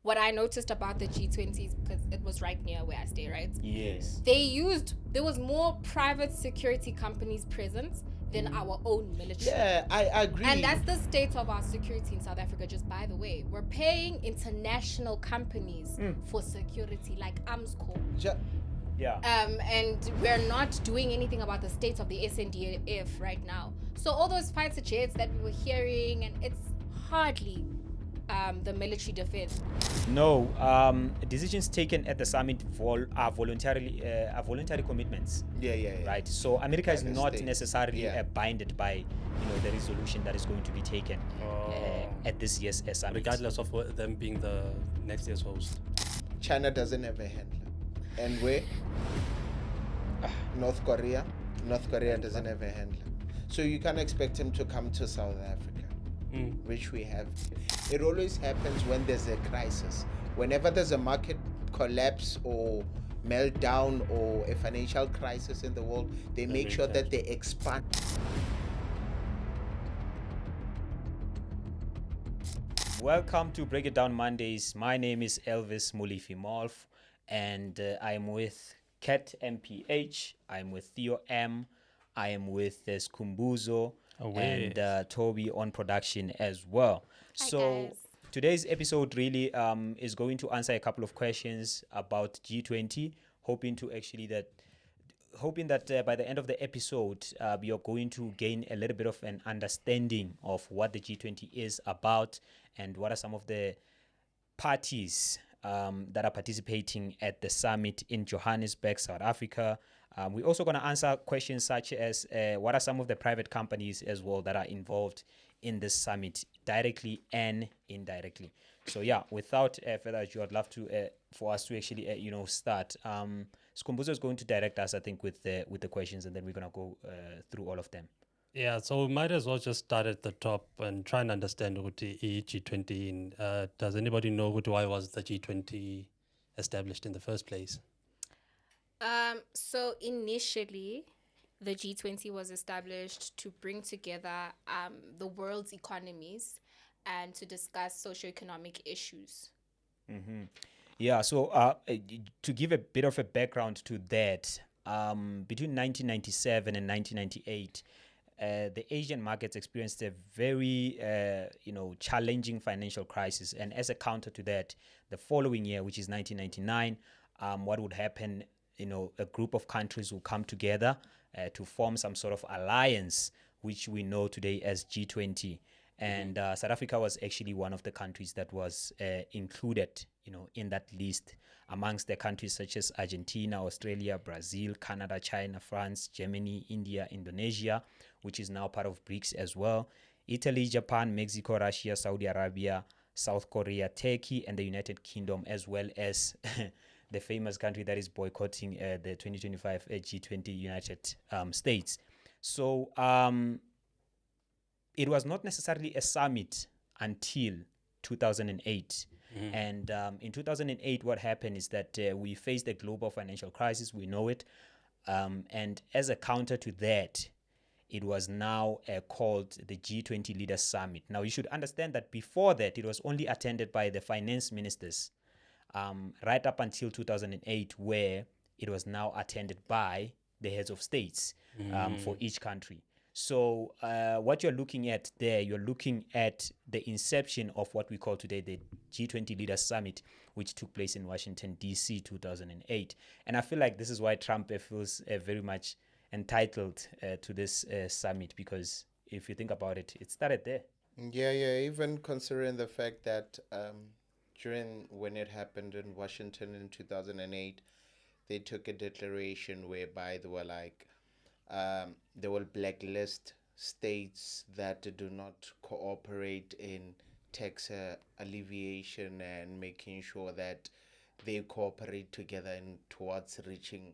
what I noticed about the G20s, because it was right near where I stay, right? Yes. There was more private security companies present than our own military. Yeah, I agree. And that's the state of our security in South Africa, just by the way. We're paying international companies for security, like Amsco. Yeah. And we're not doing anything about the state of the SNDF right now. So all those fighter jets that we were hearing, and it's hardly the military defense. No, decisions taken at the summit are voluntary commitments. Yeah. Right. So America is By the not states. necessarily Yeah. binded by the resolution that is going to be taken at this year's summit. regardless of them being the next year's host. China doesn't have a handler. And where? North Korea. North Korea doesn't have a handler. So you can't expect him to come to South Africa, which we have. It always happens when there's a crisis. Whenever there's a market collapse or meltdown or a financial crisis in the world, they make sure that they expand. Welcome to Break It Down Mondays. My name is Elvis Mulifi Molf, and I'm with Kat MPH. I'm with Theo M. I am with Skumbuzo and Toby on production as well. Hi, so guys. Today's episode really is going to answer a couple of questions about G20, hoping that by the end of the episode, you're going to gain a little bit of an understanding of what the G20 is about and what are some of the parties that are participating at the summit in Johannesburg, South Africa. We're also going to answer questions such as what are some of the private companies as well that are involved in this summit, directly and indirectly. So yeah, without further ado, I'd love to for us to actually start. Skumbuzo is going to direct us, I think, with the questions, and then we're gonna go through all of them. Yeah, so we might as well just start at the top and try and understand what the G20 does anybody know why was the G20 established in the first place? So initially, the G20 was established to bring together the world's economies and to discuss socioeconomic issues. Yeah, so to give a bit of a background to that, between 1997 and 1998, the Asian markets experienced a very, challenging financial crisis. And as a counter to that, the following year, which is 1999, what would happen, a group of countries will come together to form some sort of alliance, which we know today as G20. And South Africa was actually one of the countries that was included, in that list, amongst the countries such as Argentina, Australia, Brazil, Canada, China, France, Germany, India, Indonesia, which is now part of BRICS as well, Italy, Japan, Mexico, Russia, Saudi Arabia, South Korea, Turkey, and the United Kingdom, as well as the famous country that is boycotting the 2025 G20, United States. So it was not necessarily a summit until 2008. And in 2008, what happened is that we faced a global financial crisis. We know it. And as a counter to that, it was now called the G20 Leaders Summit. Now, you should understand that before that, it was only attended by the finance ministers, right up until 2008, where it was now attended by the heads of states for each country. So what you're looking at there, you're looking at the inception of what we call today the G20 Leaders Summit, which took place in Washington, D.C., 2008. And I feel like this is why Trump feels very much entitled to this summit, because if you think about it, it started there. Yeah, even considering the fact that during when it happened in Washington in 2008, they took a declaration whereby they were like, they will blacklist states that do not cooperate in tax alleviation and making sure that they cooperate together towards reaching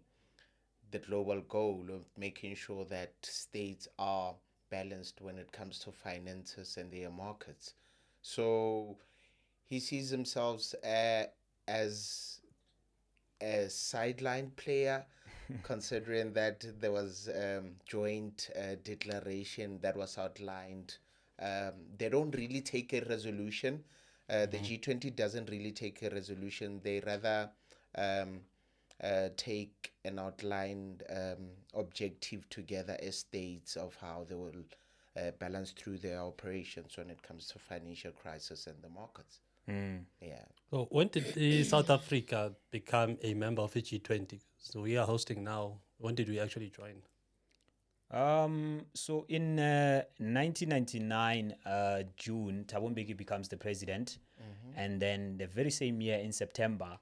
the global goal of making sure that states are balanced when it comes to finances and their markets. So he sees himself as a sideline player, considering that there was joint declaration that was outlined. They don't really take a resolution. The G20 doesn't really take a resolution. They rather um, take an outlined objective together as states of how they will balance through their operations when it comes to financial crisis and the markets. Yeah. So when did South Africa become a member of the G20? So we are hosting now. When did we actually join? So in 1999, June, Thabo Mbeki becomes the president, and then the very same year in September,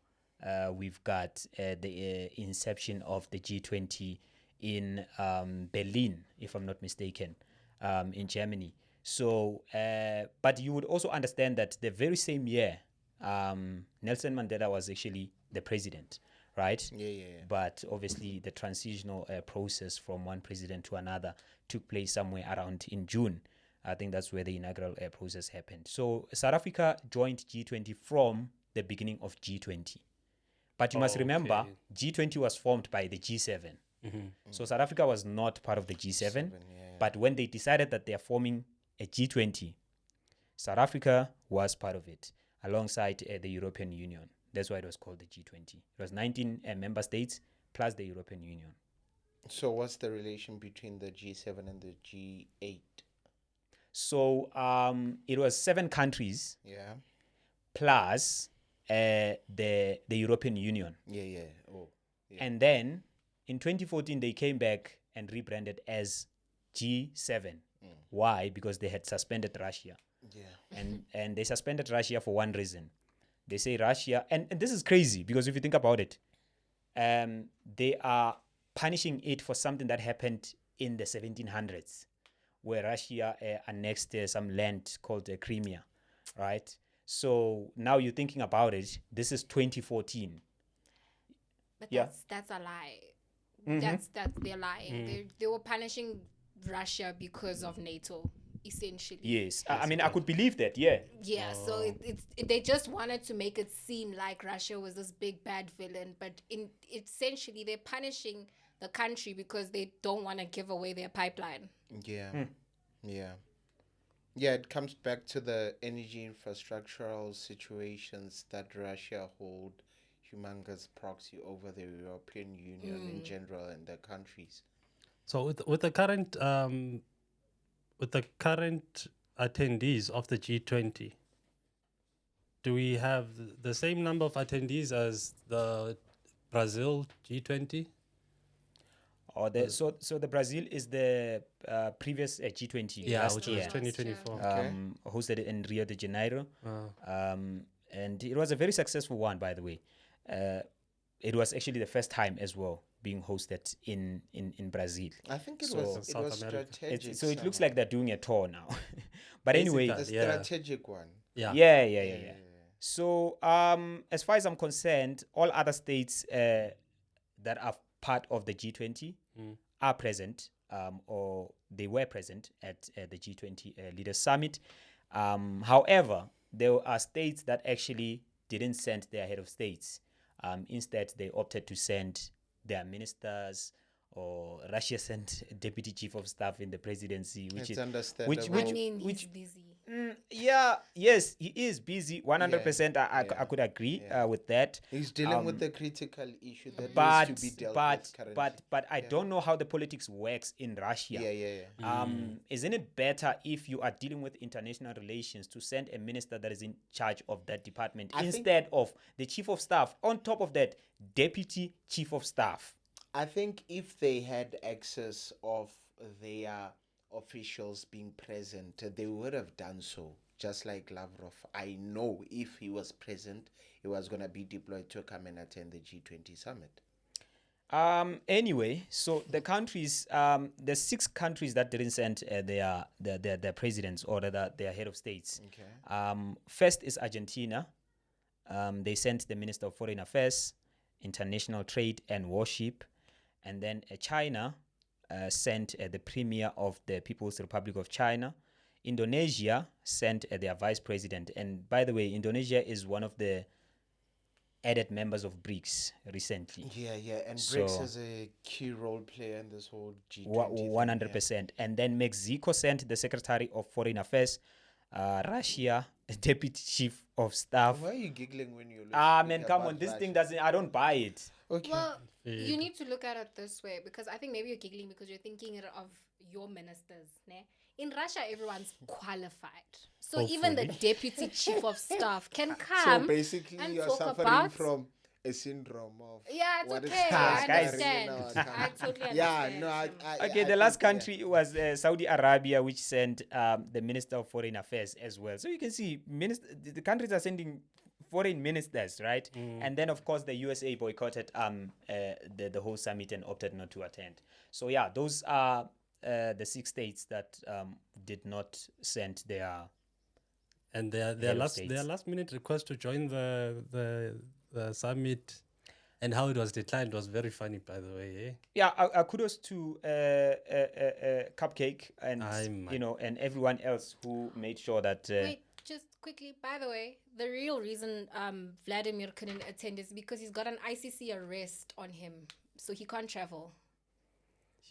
we've got the inception of the G20 in Berlin, if I'm not mistaken, in Germany. So, but you would also understand that the very same year, Nelson Mandela was actually the president, right? Yeah. But obviously, the transitional process from one president to another took place somewhere around in June. I think that's where the inaugural process happened. So South Africa joined G20 from the beginning of G20. But you must remember, Okay. G20 was formed by the G7. So South Africa was not part of the G7. But when they decided that they are forming a G20, South Africa was part of it, alongside the European Union. That's why it was called the G20. It was 19 member states plus the European Union. So what's the relation between the G7 and the G8? So it was 7 countries Yeah. plus the European Union. Yeah. Oh. Yeah. And then in 2014, they came back and rebranded as G7. Why? Because they had suspended Russia. Yeah. And they suspended Russia for one reason. They say Russia, and this is crazy because if you think about it, they are punishing it for something that happened in the 1700s, where Russia annexed some land called Crimea, right? So now you're thinking about it, this is 2014. But Yeah. that's a lie. That's they're lying. They were punishing Russia because of NATO, essentially. Yes, I mean, I could believe that, yeah. Yeah, so they just wanted to make it seem like Russia was this big bad villain, but essentially they're punishing the country because they don't want to give away their pipeline. Yeah. Yeah. Yeah, it comes back to the energy infrastructural situations that Russia hold humongous proxy over the European Union in general and the countries. So with the current attendees of the G20, do we have the same number of attendees as the Brazil G20? Or so the Brazil is the previous G20 Yeah, last which year, was 2024. Okay. hosted in Rio de Janeiro. And it was a very successful one, by the way. It was actually the first time as well being hosted in Brazil. I think it So- was South America. strategic. So it looks somehow. like they're doing a tour now. But anyway, The Yeah. strategic one. Yeah. yeah. So as far as I'm concerned, all other states that are part of the G20 are present, or they were present at the G20 Leaders Summit. However, there are states that actually didn't send their head of states. Instead, they opted to send their ministers, or Russia sent deputy chief of staff in the presidency, which It's is understandable. I mean, he's busy. yes, he is busy. 100%. I could agree with that. He's dealing with the critical issue that But needs to be dealt with currently. but I don't know how the politics works in Russia. Yeah. Isn't it better if you are dealing with international relations to send a minister that is in charge of that department I think- instead of the chief of staff? On top of that, deputy chief of staff. I think if they had access of their officials being present, they would have done so. Just like Lavrov, I know if he was present, he was going to be deployed to come and attend the G20 summit. Anyway, so the countries, the 6 countries that didn't send their presidents, or rather their head of states. Okay. First is Argentina. They sent the Minister of Foreign Affairs, International Trade and Warship. And then China sent the Premier of the People's Republic of China. Indonesia sent their Vice President. And by the way, Indonesia is one of the added members of BRICS recently. Yeah. And So- BRICS is a key role player in this whole G20 thing, 100%. And then Mexico sent the Secretary of Foreign Affairs, Russia, deputy chief of staff. Why are you giggling when you? Man, come on, this thing doesn't. I don't buy it. Okay. Well, you need to look at it this way, because I think maybe you're giggling because you're thinking of your ministers. Ne? In Russia, everyone's qualified. So even the deputy chief of staff can come. So basically, and you're talk suffering about- from a syndrome of. Yeah, it's what is okay. happening I guys. understand. in our I country. totally Yeah, understand. no, Okay, the last country was Saudi Arabia, which sent the Minister of Foreign Affairs as well. So you can see the countries are sending foreign ministers, right? And then, of course, the USA boycotted the whole summit and opted not to attend. So yeah, those are the 6 states that did not send their. And their Head of last minute request to join the summit and how it was declined was very funny, by the way. Eh? Yeah, kudos to Cupcake and and everyone else who made sure that. Wait, just quickly, by the way, the real reason Vladimir couldn't attend is because he's got an ICC arrest on him. So he can't travel.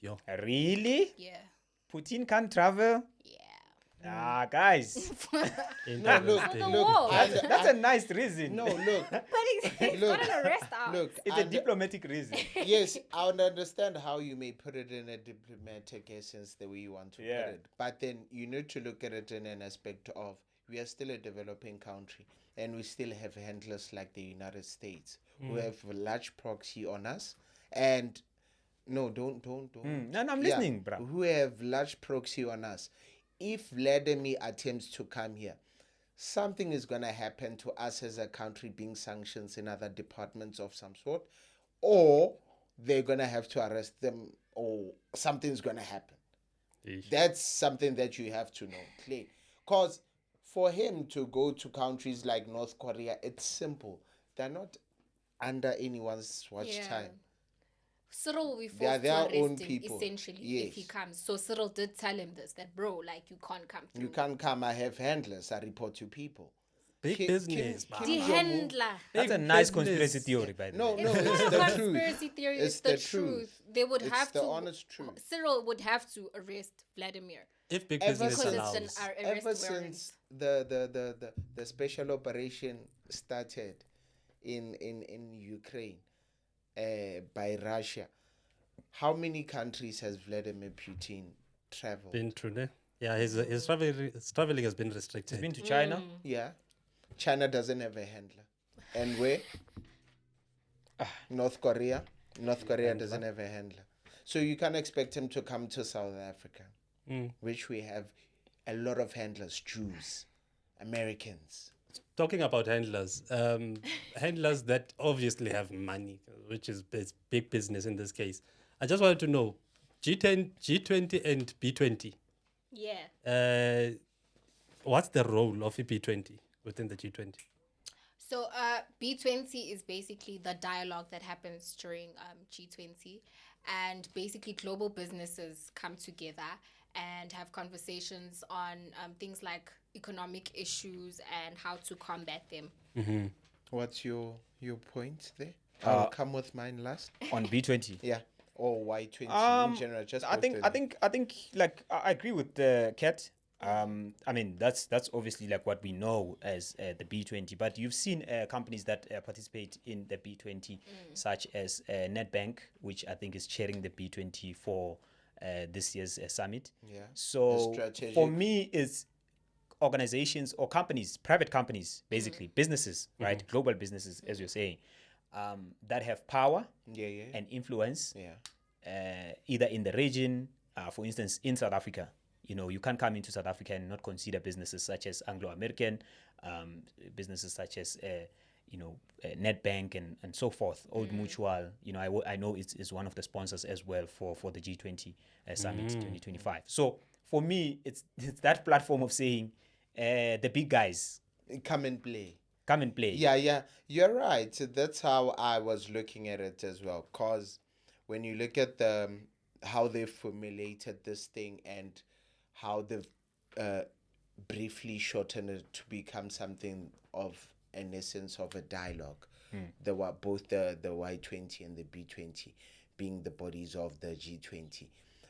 Yo. Really? Yeah. Putin can't travel? Yeah. Guys, No, Interesting. wall. that's a nice reason. No, look, But he's Look, got an arrest out. look. It's a diplomatic reason. Yes, I would understand how you may put it in a diplomatic essence the way you want to Yeah. put it. But then you need to look at it in an aspect of we are still a developing country and we still have handlers like the United States who have a large proxy on us and no, don't. No, I'm listening, bro. Who have large proxy on us. If Vladimir attempts to come here, something is going to happen to us as a country being sanctions in other departments of some sort, or they're going to have to arrest them, or something's going to happen. Eesh. That's something that you have to know clearly. Because for him to go to countries like North Korea, it's simple. They're not under anyone's watch time. Cyril will be They are forced to their arrest own him, people. essentially, if he Yes. comes. So Cyril did tell him this, that bro, like, you can't come through. You can't come, I have handlers, I report to people. Big Kim- business. Kim- man. The Kim Jong-un- handler. That's a Big nice business. conspiracy theory, by the No, way. no, It's it's not a the truth. conspiracy theory, It's it's the the truth. truth. They would It's have the to. honest truth. Cyril would have to arrest Vladimir. If big Ever business Because since- it's an allows. arrest Ever warrant. since the special operation started in Ukraine by Russia, how many countries has Vladimir Putin traveled? Been through there. Yeah, his traveling has been restricted. He's been to China. Yeah. China doesn't have a handler. And where? North Korea. North Korea doesn't have a handler. So you can't expect him to come to South Africa, which we have a lot of handlers, Jews, Americans. Talking about handlers, handlers that obviously have money, which is big business in this case. I just wanted to know, G10, G20 and B20, Yeah. what's the role of a B20 within the G20? So B20 is basically the dialogue that happens during G20, and basically global businesses come together and have conversations on things like economic issues and how to combat them. What's your point there? I'll come with mine last. On B20. Yeah. Or Y20 in general. Just I think like I agree with the Cat. I mean that's obviously like what we know as the B20, but you've seen companies that participate in the B20, such as Nedbank, which I think is chairing the B20 for this year's summit. Yeah. So strategic. for me, it's organizations or companies, private companies, basically businesses, right? Global businesses, as you're saying, that have power Yeah. and influence, Yeah. either in the region, for instance, in South Africa. You know, you can't come into South Africa and not consider businesses such as Anglo-American, businesses such as, Nedbank and so forth, Old Mutual. You know, I know it's one of the sponsors as well for the G20 Summit 2025. So for me, it's that platform of saying the big guys Come and play. come and play. Yeah, you're right. So that's how I was looking at it as well. Cause when you look at how they formulated this thing and how they've briefly shortened it to become something of an essence of a dialogue. There were both the Y20 and the B20 being the bodies of the G20.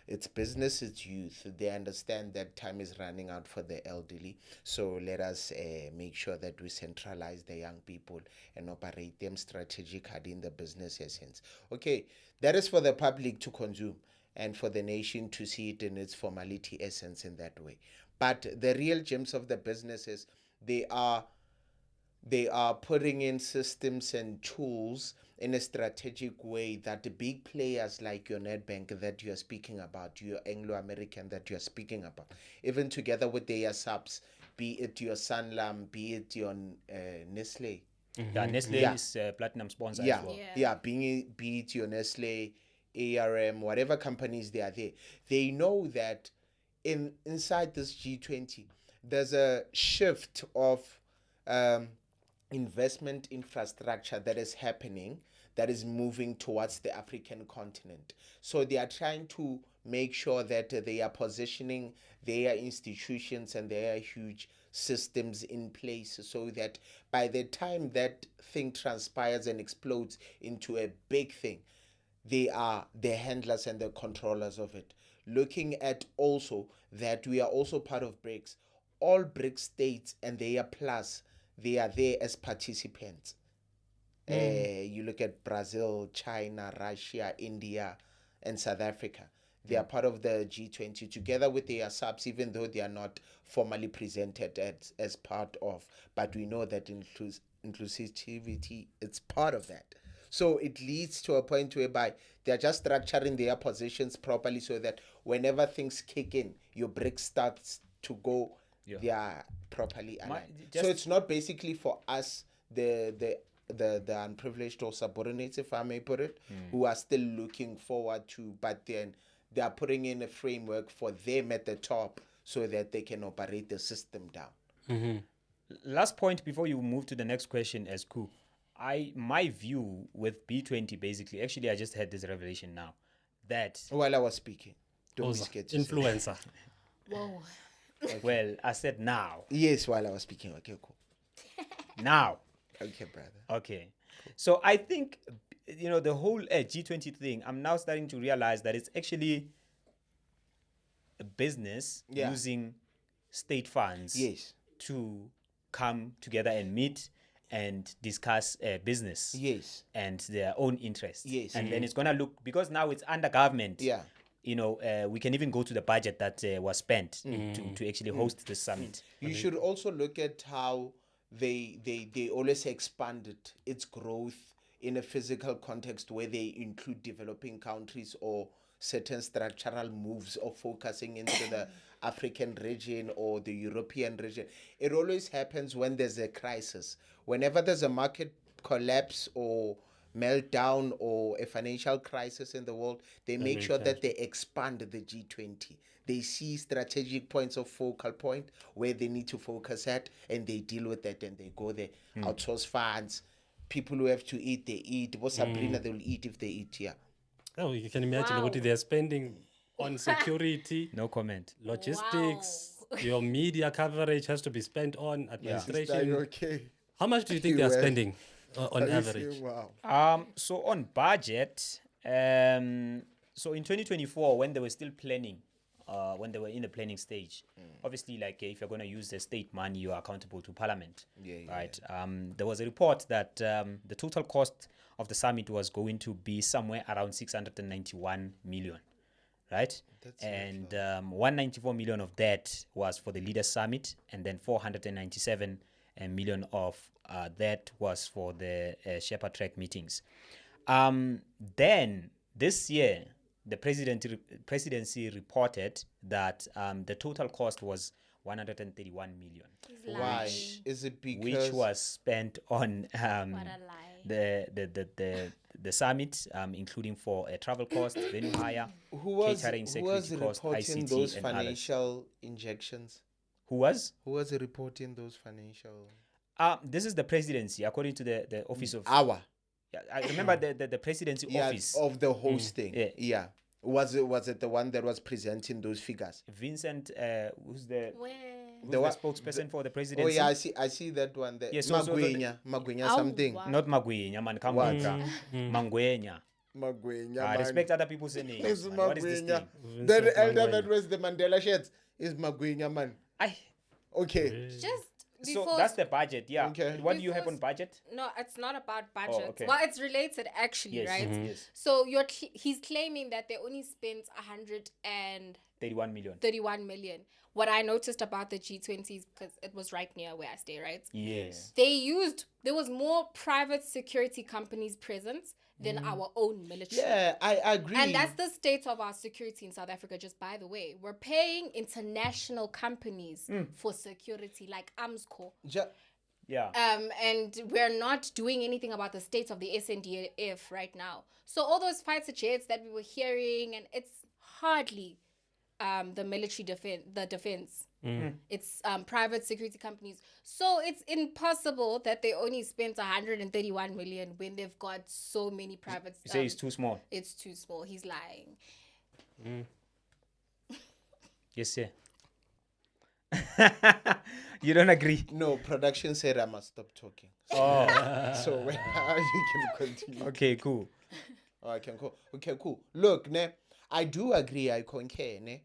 It's business, it's youth. They understand that time is running out for the elderly. So let us make sure that we centralize the young people and operate them strategically in the business essence. Okay, that is for the public to consume and for the nation to see it in its formality essence in that way. But the real gems of the businesses, they are they are putting in systems and tools in a strategic way that the big players like your Nedbank that you are speaking about, your Anglo-American that you are speaking about, even together with their subs, be it your Sanlam, be it your Nestle. Yeah, Nestle Yeah. is a platinum sponsor Yeah, as well. yeah, be it your Nestle, ARM, whatever companies they are there, they know that inside this G20, there's a shift of um, investment infrastructure that is happening, that is moving towards the African continent. So they are trying to make sure that they are positioning their institutions and their huge systems in place so that by the time that thing transpires and explodes into a big thing, they are the handlers and the controllers of it. Looking at also that we are also part of BRICS. All BRICS states and they are plus, they are there as participants. You look at Brazil, China, Russia, India, and South Africa. They are part of the G20 together with their subs, even though they are not formally presented as part of. But we know that inclusivity, it's part of that. So it leads to a point whereby they're just structuring their positions properly so that whenever things kick in, your brick starts to go, they are properly aligned. So it's not basically for us, the unprivileged or subordinates, if I may put it, who are still looking forward to, but then they are putting in a framework for them at the top so that they can operate the system down. Last point before you move to the next question, Esku. My view with B20 basically, actually, I just had this revelation now that While I was speaking, don't be Oza, scared to say. influencer. Whoa. well, I said now. Yes, while I was speaking. Okay, cool. Now. Okay, brother. Okay. So I think, the whole G20 thing, I'm now starting to realize that it's actually a business Yeah. using state funds Yes. to come together and meet and discuss business Yes. and their own interests. Yes. And then it's going to look, because now it's under government. Yeah. We can even go to the budget that was spent to actually host the summit. You should also look at how they always expanded its growth in a physical context where they include developing countries or certain structural moves of focusing into the African region or the European region. It always happens when there's a crisis. Whenever there's a market collapse or meltdown or a financial crisis in the world, they make sure that they expand the G20. They see strategic points of focal point where they need to focus at, and they deal with that, and they go there. Outsource funds, people who have to eat, they eat. What Sabrina, they will eat if they eat here. Oh, you can imagine Wow. what they're spending on security, No comment. logistics. Your media coverage has to be spent on administration. Okay. How much do you think they are spending on average? Wow. So on budget, so in 2024, when they were still planning, when they were in the planning stage, obviously, like if you're going to use the state money, you are accountable to Parliament, right? There was a report that the total cost of the summit was going to be somewhere around 691 million, right? And 194 million of that was for the Leaders Summit, and then 497 million of that was for the Shepherd Track meetings. Then this year, the presidency reported that the total cost was 131 million, Why? Is it because which was spent on What a lie. the summit, including for a travel cost, venue hire, who was catering, who was security cost, reporting ICT, those and others. financial injections? Who was? Who was reporting those financial? This is the presidency, according to the office of. Our Yeah, I remember the presidency office. of the hosting. Yeah. Yeah. Was it the one that was presenting those figures? Vincent, who's the Where? the spokesperson for the presidency? Oh yeah, I see that one there. Yeah, so Magwenya Oh, something. wow. Not Magwenya, man, Mangwenya. Magwenya, man. Respect other people's names. It's Man. What is this Magwenya. thing? That Vincent elder Mangwenya. that was the Mandela shirts is Magwenya, man. Aye. Okay. Just So before. that's the budget, yeah. Okay. What do you have Before on budget? No, it's not about budget. okay. Well, it's related actually, Yes, right? yes. So he's claiming that they only spent 131 31 million. What I noticed about the G20s, because it was right near where I stay, right? Yes. There was more private security companies present than our own military. Yeah, I agree. And that's the state of our security in South Africa, just by the way. We're paying international companies for security, like Armscor. Yeah. And we're not doing anything about the state of the SNDF right now. So all those fighter jets that we were hearing, and it's hardly the military defense. It's private security companies. So it's impossible that they only spent 131 million when they've got so many private. You say it's too small. It's too small. He's lying. Yes, sir. You don't agree? No, production said I must stop talking. Oh, So when you can continue. okay, cool. Oh, I can go. Okay, cool. Look, ne, I do agree. I concur, ne.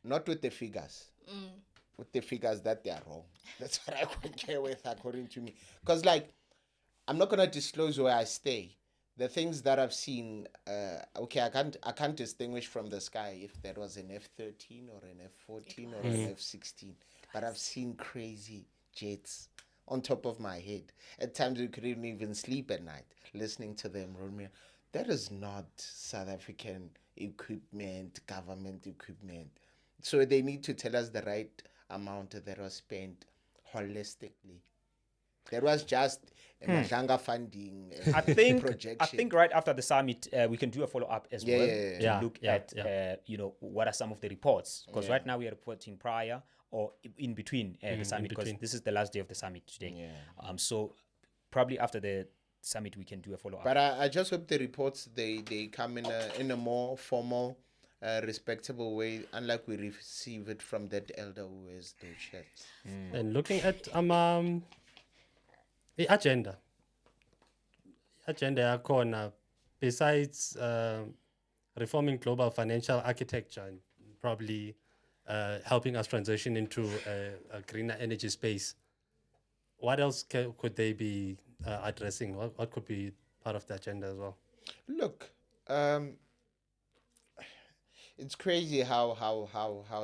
Not with the figures. With the figures that they are wrong. That's what I concur with, according to me. Because, like, I'm not gonna disclose where I stay. The things that I've seen, okay, I can't distinguish from the sky if there was an F-13 or an F-14 or an F-16. But I've seen crazy jets on top of my head. At times we couldn't even sleep at night listening to them roll me. That is not South African equipment, government equipment. So they need to tell us the right amount that was spent holistically. There was just Madanga funding. I think projection. right after the summit, we can do a follow up as Yeah, well yeah, yeah. to Yeah, look yeah, at what are some of the reports, because right now we are reporting prior or in between the summit, because between. this is the last day of the summit today. Yeah. So probably after the summit we can do a follow up. But I just hope the reports they come in a more formal, respectable way, unlike we receive it from that elder who wears those shirts. And looking at the agenda yakhona, besides reforming global financial architecture and probably helping us transition into a greener energy space, what else could they be addressing? What could be part of the agenda as well? Look, it's crazy how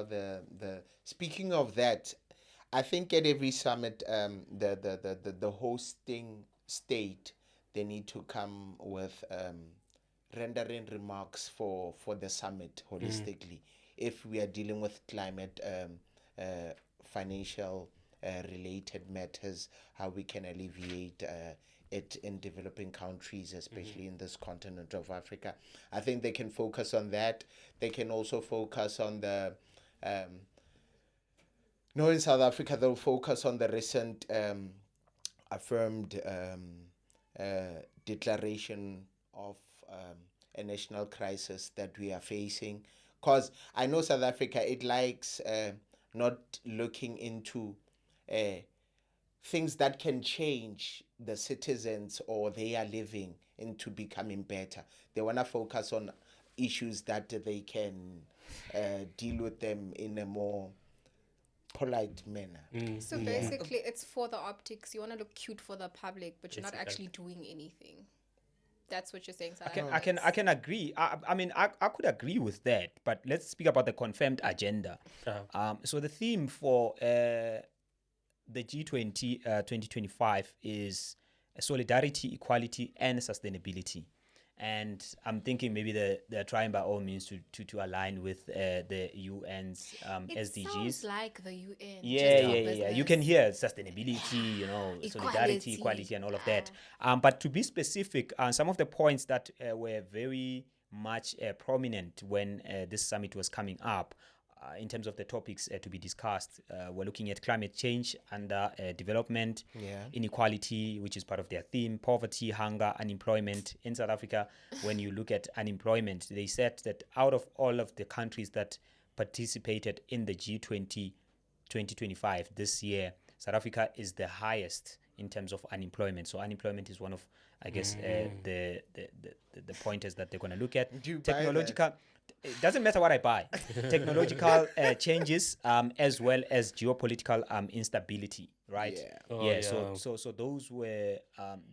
the speaking of that, I think at every summit, the hosting state, they need to come with rendering remarks for the summit holistically. If we are dealing with climate, financial related matters, how we can alleviate it in developing countries, especially in this continent of Africa. I think they can focus on that. They can also focus on the in South Africa, they'll focus on the recent affirmed declaration of a national crisis that we are facing. Because I know South Africa, it likes not looking into things that can change the citizens or their living into becoming better. They want to focus on issues that they can deal with them in a more polite manner. So basically, it's for the optics. You want to look cute for the public, but you're not actually doing anything. That's what you're saying. I can agree. I mean, I could agree with that, but let's speak about the confirmed agenda. So the theme for the G20 2025 is solidarity, equality, and sustainability. And I'm thinking maybe they're trying by all means to align with the UN's SDGs. Sounds like the UN. Yeah. You can hear sustainability, solidarity, Equality. equality, and all of that. But to be specific, some of the points that were very much prominent when this summit was coming up, in terms of the topics to be discussed, we're looking at climate change and development, inequality, which is part of their theme, poverty, hunger, unemployment. In South Africa, when you look at unemployment, they said that out of all of the countries that participated in the G20 2025 this year, South Africa is the highest in terms of unemployment. So unemployment is one of, I guess, the pointers that they're going to look at. Do you buy that? Technological. It doesn't matter what I buy. Technological changes, as well as geopolitical instability, right? Yeah. Oh, yeah. yeah. So those were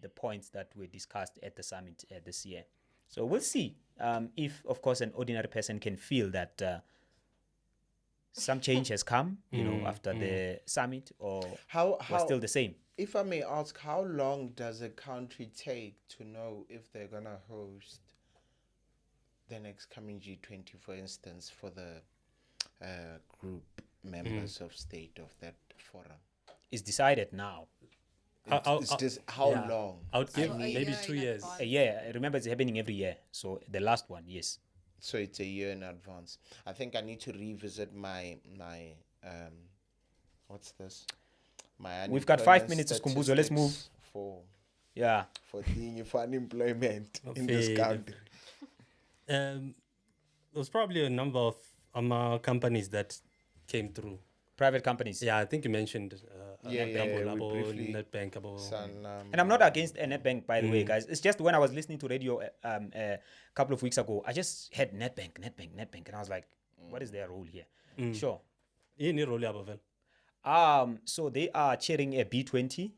the points that were discussed at the summit this year. So we'll see if, of course, an ordinary person can feel that some change has come, after the summit, or How still the same. If I may ask, how long does a country take to know if they're gonna host the next coming G20, for instance, for the group members of state of that forum? It's decided now. It's just how yeah. long? I would give So a maybe year 2 in years. advance. Yeah, remember it's happening every year. So the last one, yes. So it's a year in advance. I think I need to revisit my what's this? My We've got 5 unemployment minutes, Skumbuzo. Let's move. statistics Yeah. for unemployment in this Fair. country. There was probably a number of companies that came through. Private companies. Yeah, I think you mentioned Yeah, Netbank, we briefly- Netbankable. And I'm not against a NetBank, by the way, guys. It's just when I was listening to radio a couple of weeks ago, I just had NetBank, and I was like, what is their role here? Sure. So they are chairing a B20.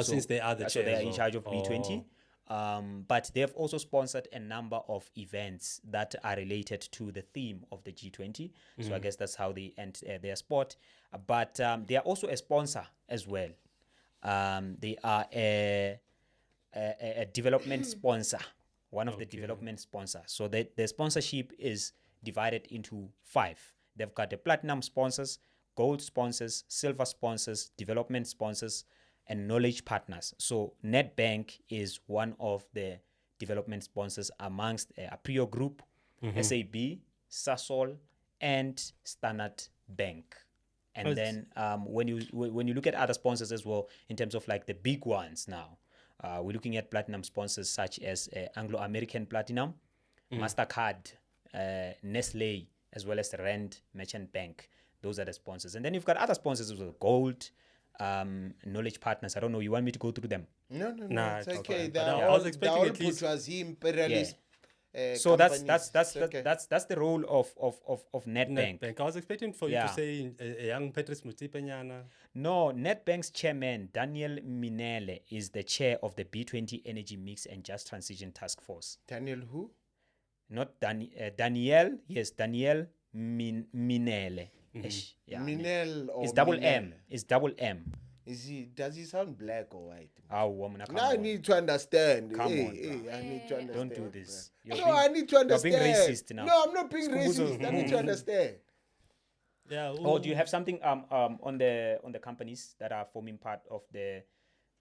Since they are the so chair they are as in well. charge of B20. But they have also sponsored a number of events that are related to the theme of the G20. So I guess that's how they end their spot. But they are also a sponsor as well. They are a development sponsor, one of the development sponsors. So the sponsorship is divided into 5. They've got the platinum sponsors, gold sponsors, silver sponsors, development sponsors, and knowledge partners. So Netbank is one of the development sponsors amongst Aprio Group, SAB, Sasol, and Standard Bank. And then when you look at other sponsors as well, in terms of like the big ones now, we're looking at platinum sponsors such as Anglo American Platinum, MasterCard, Nestle, as well as the Rand Merchant Bank. Those are the sponsors. And then you've got other sponsors as well, Gold, knowledge partners. I don't know. You want me to go through them? No, Nah, it's it's okay. okay. They're But I all, was they're expecting all at least- bourgeoisie imperialist. So that's companies. It's okay. that's the role of Netbank. Netbank. I was expecting for you Yeah. to say a young Patrice Mutipenyana. No, Netbank's chairman Daniel Minele is the chair of the B20 Energy Mix and Just Transition Task Force. Daniel who? Not Daniel. Yes, Daniel Minele. Ish, yeah. Minel or It's double Minel? M. It's double M. Does he sound black or white? Oh, woman, come Now I on. need to understand. Come Hey, on, hey, I need to understand. Don't do this. No, You're being- I need to you're being understand. racist now. No, I'm not being Skumbuzo. racist. I need to understand. Yeah. Oh, do you have something on the companies that are forming part of the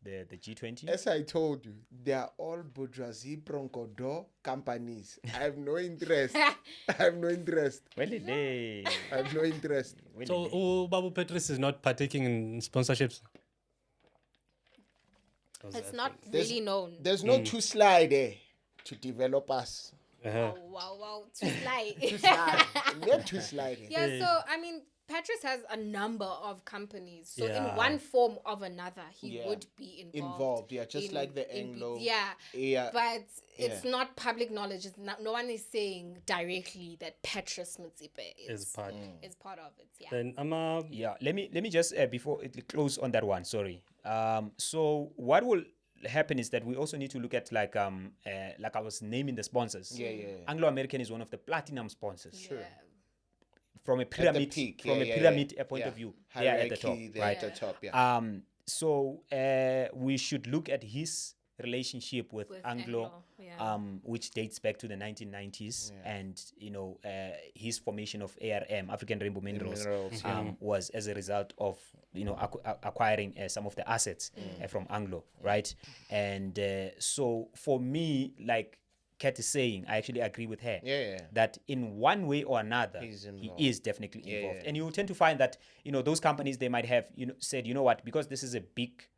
G20? As I told you, they are all bourgeoisie broncodo companies. I have no interest. I have no interest. Well, they. I have no interest. So Babu Patrice is not partaking in sponsorships? It's not There's- really known. There's no two slide there to develop us. Uh-huh. Wow. Too slight. No two slide there. Yeah, so I mean, Patrice has a number of companies. So Yeah. in one form or another, he Yeah. would be Involved, yeah, just like the Anglo. Yeah. Yeah. But it's Yeah. not public knowledge. It's not, no one is saying directly that Patrice Mutsipe Is part. is part of it. Yeah. Then Yeah, let me just before it close on that one. Sorry. So what will happen is that we also need to look at like I was naming the sponsors. Yeah. Anglo American is one of the platinum sponsors. Sure. Yeah. From a pyramid, peak, from yeah, a yeah, pyramid yeah. point Yeah. of view, they are at the top, Hierarchy, they're right? at the top, yeah. So we should look at his relationship with With Anglo, Anglo, yeah. which dates back to the 1990s, and his formation of ARM, African Rainbow Minerals, Minerals, was as a result of acquiring some of the assets from Anglo, right? And so for me, like Kat is saying, I actually agree with her. Yeah. That in one way or another, He's he involved. is definitely Yeah, involved. yeah. And you tend to find that, those companies, they might have, said, you know what, because this is a big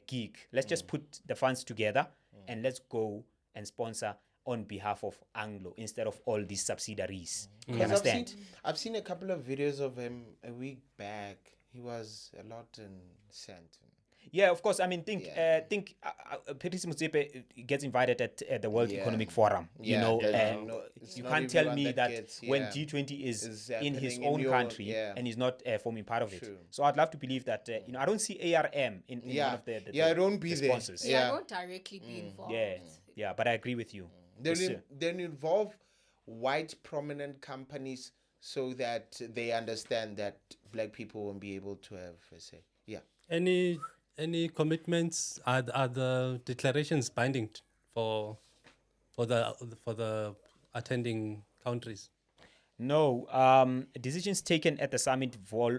gig, let's just put the funds together and let's go and sponsor on behalf of Anglo instead of all these subsidiaries. You Because understand? I've seen a couple of videos of him a week back. He was a lot in Santon. Yeah, of course. I mean, Yeah. think Patrice Motsepe gets invited at the World Yeah. Economic Forum. You Yeah, know, that it's you not can't tell everyone me that gets, when yeah, G20 is is in his happening in own your, country yeah. and he's not forming part of it. True. So I'd love to believe that I don't see ARM in one Yeah. of the Yeah, I don't be the there. sponsors. Yeah, I Yeah. don't directly be involved. Yeah, but I agree with you. Yes, sir. Then involve white prominent companies so that they understand that black people won't be able to have a say. Yeah. Any commitments? Are the declarations binding for the attending countries? No, decisions taken at the summit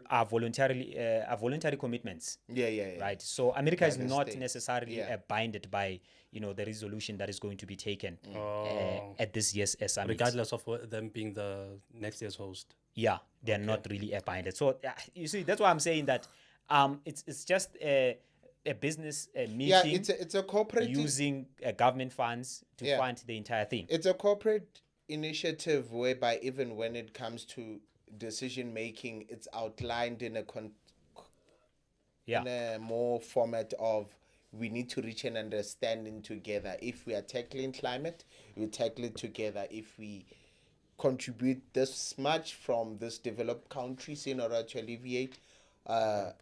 are voluntary commitments. Yeah. Right. So America By is the not states. necessarily Yeah. binded by the resolution that is going to be taken Oh. at this year's summit. Regardless of them being the next year's host. Yeah, they're not really binded. So you see, that's why I'm saying that it's just a business meeting. Yeah, it's a corporate using government funds to Yeah. fund the entire thing. it's a corporate initiative whereby even when it comes to decision making, it's outlined in Yeah. in a more format of we need to reach an understanding together. If we are tackling climate, we tackle it together. If we contribute this much from this developed countries in order to alleviate a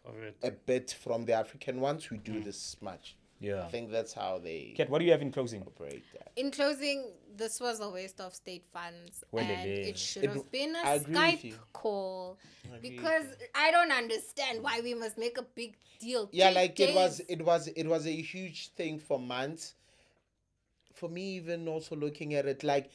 bit from the African ones, we do this much. Yeah. I think that's how they Kat, what do you have in closing? operate that. In closing, this was a waste of state funds, Well, and it it is. should have been I a agree with Skype you. call, because I don't understand why we must make a big deal. Yeah, 3 like days. it was a huge thing for months. For me, even also looking at it, like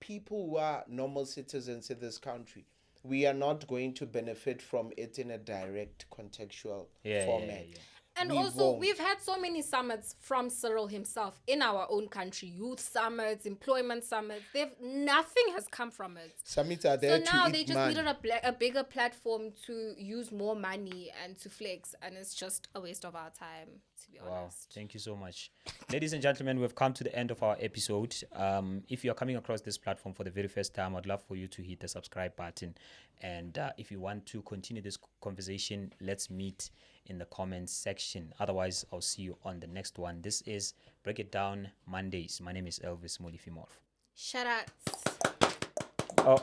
people who are normal citizens in this country, we are not going to benefit from it in a direct contextual format. And We also, won't. we've had so many summits from Cyril himself in our own country, youth summits, employment summits. Nothing has come from it. Summits are So there now to they eat just money. needed a bigger platform to use more money and to flex, and it's just a waste of our time, to be Wow, honest. thank you so much. Ladies and gentlemen, we've come to the end of our episode. If you're coming across this platform for the very first time, I'd love for you to hit the subscribe button. And if you want to continue this conversation, let's meet in the comments section. Otherwise, I'll see you on the next one. This is Break It Down Mondays. My name is Elvis Molifimorf. Shout out. Oh,